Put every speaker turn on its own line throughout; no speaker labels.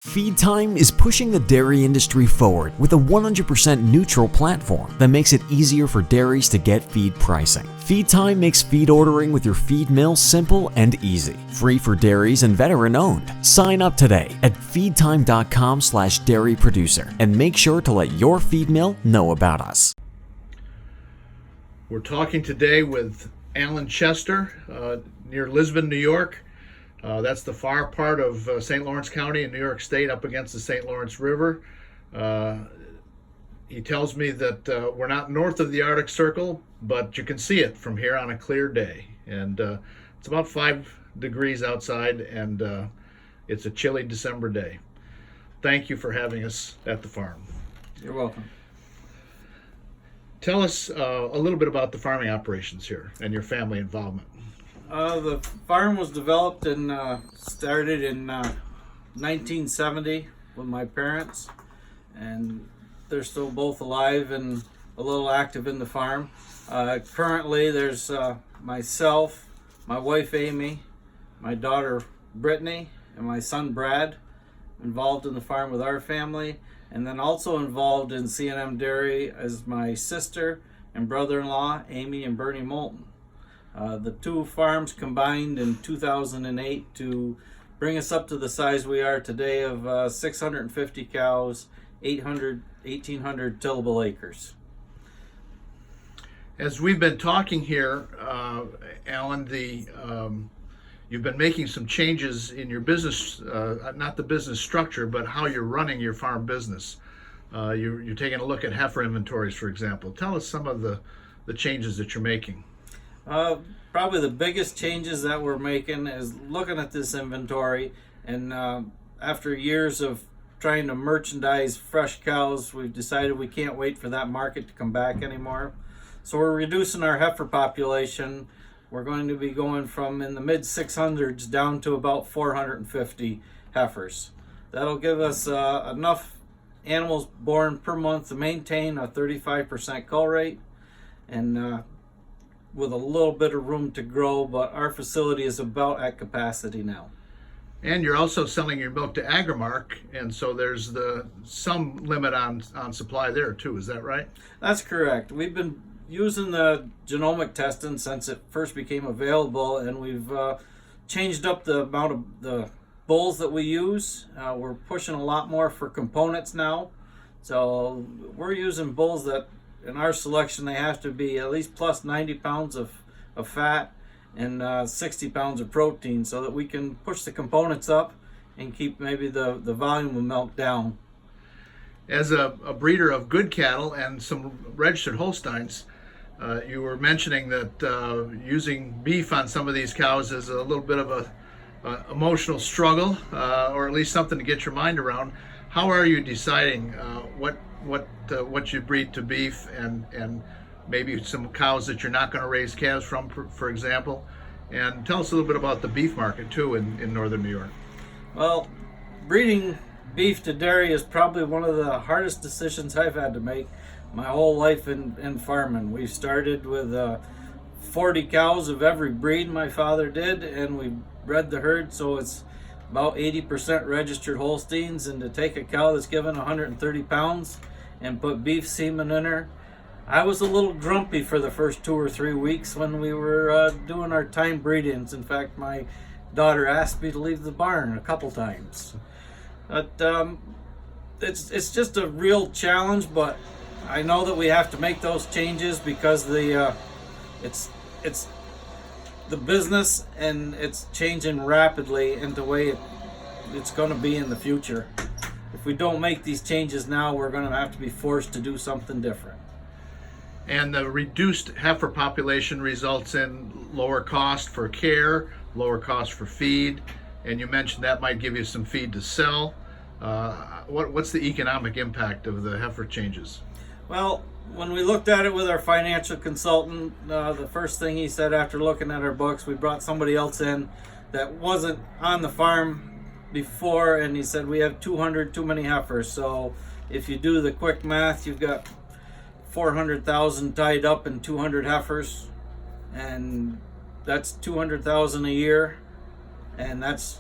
Feed Time is pushing the dairy industry forward with a 100% neutral platform that makes it easier for dairies to get feed pricing. Feed Time makes feed ordering with your feed mill simple and easy, free for dairies and veteran-owned. Sign up today at feedtime.com/dairy producer and make sure to let your feed mill know about us.
We're talking today with Alan Chester near Lisbon, New York. That's the far part of St. Lawrence County in New York State up against the St. Lawrence River. He tells me that we're not north of the Arctic Circle, but you can see it from here on a clear day. And it's about 5 degrees outside, and it's a chilly December day. Thank you for having us at the farm.
You're welcome.
Tell us a little bit about the farming operations here and your family involvement.
The farm was developed and started in 1970 with my parents, and they're still both alive and a little active in the farm. Currently there's myself, my wife Amy, my daughter Brittany, and my son Brad involved in the farm with our family, and then also involved in C&M Dairy as my sister and brother-in-law Amy and Bernie Moulton. The two farms combined in 2008 to bring us up to the size we are today of 650 cows, 1,800 tillable acres.
As we've been talking here, Alan, you've been making some changes in your business, not the business structure, but how you're running your farm business. You're taking a look at heifer inventories, for example. Tell us some of the changes that you're making.
Probably the biggest changes that we're making is looking at this inventory, and after years of trying to merchandise fresh cows, we've decided we can't wait for that market to come back anymore. So we're reducing our heifer population. We're going to be going from in the mid 600s down to about 450 heifers. That'll give us enough animals born per month to maintain a 35% cull rate, and with a little bit of room to grow, but our facility is about at capacity now.
And you're also selling your milk to Agrimark, and so there's some limit on supply there too, is that right?
That's correct. We've been using the genomic testing since it first became available, and we've changed up the amount of the bulls that we use. We're pushing a lot more for components now, so we're using bulls that in our selection they have to be at least plus 90 pounds of fat and 60 pounds of protein, so that we can push the components up and keep maybe the volume of milk down.
As a breeder of good cattle and some registered Holsteins, you were mentioning that using beef on some of these cows is a little bit of a emotional struggle, or at least something to get your mind around. How are you deciding what you breed to beef, and maybe some cows that you're not going to raise calves from, for example? And tell us a little bit about the beef market too in northern New York.
Well, breeding beef to dairy is probably one of the hardest decisions I've had to make my whole life in farming. We started with 40 cows of every breed my father did, and we bred the herd so it's about 80% registered Holsteins. And to take a cow that's given 130 pounds and put beef semen in her, I was a little grumpy for the first 2 or 3 weeks when we were doing our time breedings. In fact, my daughter asked me to leave the barn a couple times. But it's just a real challenge, but I know that we have to make those changes because it's the business, and it's changing rapidly in the way it's going to be in the future. If we don't make these changes now, we're going to have to be forced to do something different.
And the reduced heifer population results in lower cost for care, lower cost for feed, and you mentioned that might give you some feed to sell. What's the economic impact of the heifer changes?
Well, when we looked at it with our financial consultant, the first thing he said after looking at our books, we brought somebody else in that wasn't on the farm before, and he said we have 200 too many heifers. So if you do the quick math, you've got 400,000 tied up in 200 heifers, and that's 200,000 a year, and that's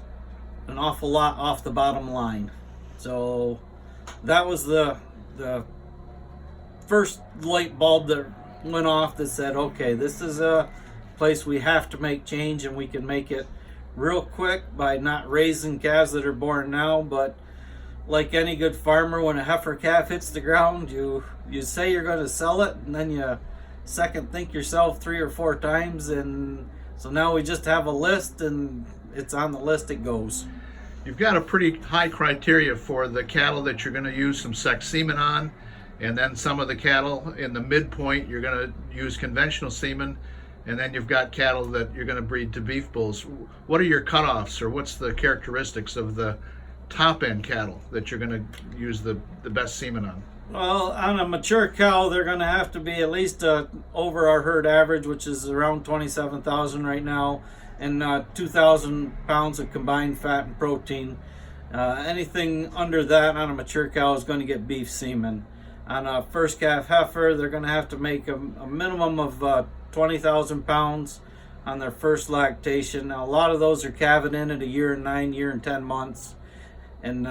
an awful lot off the bottom line. So that was the first light bulb that went off that said, okay, this is a place we have to make change, and we can make it real quick by not raising calves that are born now. But like any good farmer, when a heifer calf hits the ground, you say you're going to sell it, and then you second think yourself 3 or 4 times, and so now we just have a list, and it's on the list, it goes.
You've got a pretty high criteria for the cattle that you're going to use some sex semen on, and then some of the cattle in the midpoint you're going to use conventional semen, and then you've got cattle that you're going to breed to beef bulls. What are your cutoffs, or what's the characteristics of the top end cattle that you're going to use the best semen on?
Well, on a mature cow, they're going to have to be at least over our herd average, which is around 27,000 right now, and 2,000 pounds of combined fat and protein. Anything under that on a mature cow is going to get beef semen. On a first calf heifer, they're going to have to make a minimum of 20,000 pounds on their first lactation. Now, a lot of those are calving in at 1 year and 9, year and 10 months, and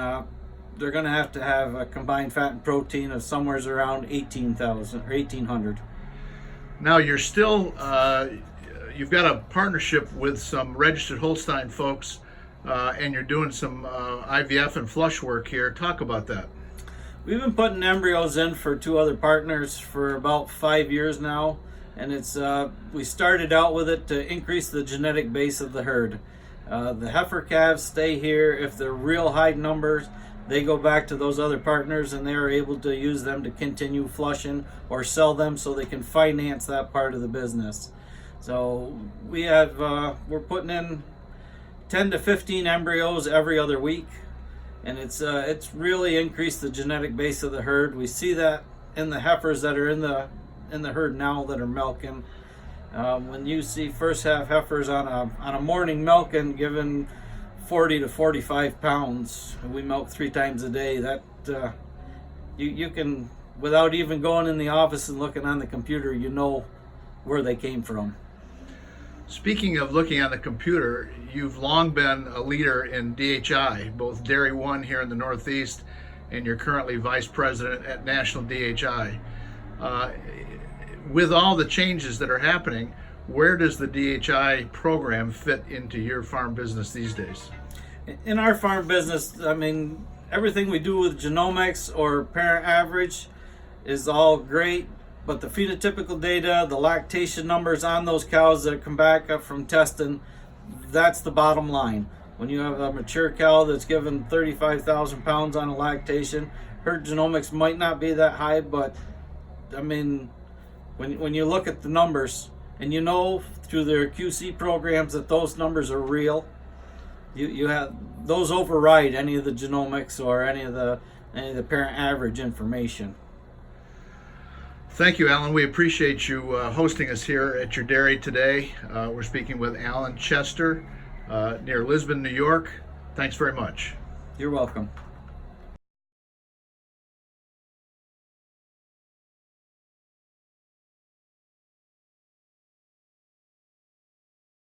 they're going to have a combined fat and protein of somewhere around 18,000 or 1,800.
Now you're still, you've got a partnership with some registered Holstein folks, and you're doing some IVF and flush work here. Talk about that.
We've been putting embryos in for 2 other partners for about 5 years now, and it's we started out with it to increase the genetic base of the herd. The heifer calves stay here. If they're real high numbers, they go back to those other partners, and they are able to use them to continue flushing or sell them so they can finance that part of the business. So we have we're putting in 10 to 15 embryos every other week, and it's really increased the genetic base of the herd. We see that in the heifers that are in the herd now that are milking. When you see first half heifers on a morning milking given 40 to 45 pounds, we milk 3 times a day, that you can, without even going in the office and looking on the computer, you know where they came from.
Speaking of looking on the computer, you've long been a leader in DHI, both Dairy One here in the Northeast, and you're currently vice president at National DHI. With all the changes that are happening, where does the DHI program fit into your farm business these days?
In our farm business, I mean, everything we do with genomics or parent average is all great, but the phenotypical data, the lactation numbers on those cows that come back up from testing, that's the bottom line. When you have a mature cow that's given 35,000 pounds on a lactation, her genomics might not be that high, but I mean, when you look at the numbers, and you know through their QC programs that those numbers are real, you have those override any of the genomics or any of the parent average information.
Thank you, Alan. We appreciate you hosting us here at your dairy today. We're speaking with Alan Chester near Lisbon, New York. Thanks very much.
You're welcome.